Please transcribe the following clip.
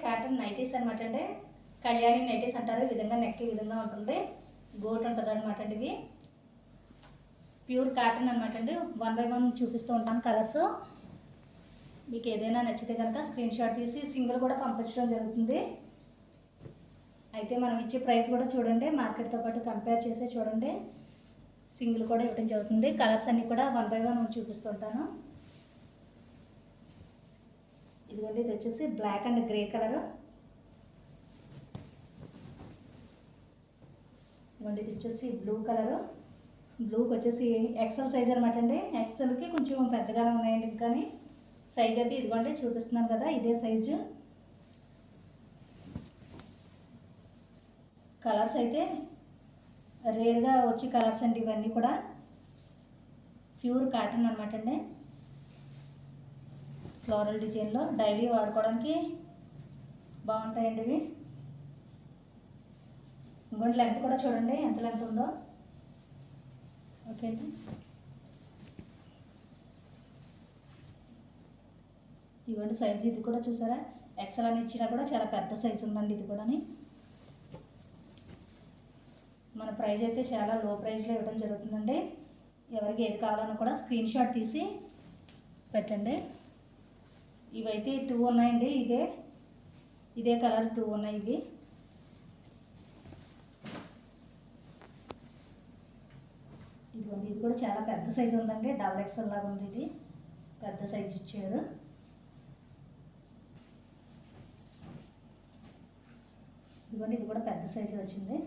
Cotton nighties అనమాట అండి. Kalyani nighties అంటారు. ఈ విధంగా నెక్ ఈ విధంగా ఉంటుంది, గోట్ ఉంటుంది అనమాట అండి. ఇవి ప్యూర్ కాటన్ అనమాట అండి. 1 by 1 చూపిస్తూ ఉంటాను కలర్స్. మీకు ఏదైనా నచ్చితే కనుక స్క్రీన్ షాట్ తీసి సింగిల్ కూడా పంపించడం జరుగుతుంది. అయితే మనం ఇచ్చే ప్రైస్ కూడా చూడండి, మార్కెట్తో పాటు కంపేర్ చేసి చూడండి. సింగిల్ కూడా ఇవ్వడం జరుగుతుంది. కలర్స్ అన్నీ కూడా 1 by 1 చూపిస్తుంటాను. ఇదిగోండి, ఇది వచ్చేసి బ్లాక్ అండ్ గ్రే కలర్. ఇదిగోండి, ఇది వచ్చేసి బ్లూ కలరు. బ్లూకి వచ్చేసి ఎక్సెల్ సైజ్ అనమాట అండి. ఎక్సెల్కి కొంచెం పెద్దగానే ఉన్నాయండి. కానీ సైజ్ అయితే ఇదిగోండి చూపిస్తున్నాను కదా, ఇదే సైజు. కలర్స్ అయితే రేర్గా వచ్చే కలర్స్ అండి ఇవన్నీ కూడా. ప్యూర్ కాటన్ అనమాట అండి. ఫ్లోరల్ డిజైన్లో డైలీ వాడుకోవడానికి బాగుంటాయండి ఇవి. ఇంకోటి లెంత్ కూడా చూడండి ఎంత లెంత్ ఉందో. ఓకే అండి, ఇవ్వండి సైజు. ఇది కూడా చూసారా, ఎక్సెల్ అని ఇచ్చినా కూడా చాలా పెద్ద సైజు ఉందండి ఇది కూడా. మన ప్రైస్ అయితే చాలా లో ప్రైస్లో ఇవ్వడం జరుగుతుందండి. ఎవరికి ఏది కావాలన్నా కూడా స్క్రీన్ షాట్ తీసి పెట్టండి. ఇవైతే 2 ఉన్నాయండి. ఇదే కలర్ 2 ఉన్నాయి ఇవి. ఇదిగోండి, ఇది కూడా చాలా పెద్ద సైజు ఉందండి. డబుల్ ఎక్సెల్ లాగా ఉంది. ఇది పెద్ద సైజు ఇచ్చారు. ఇదిగోండి, ఇది కూడా పెద్ద సైజు వచ్చింది.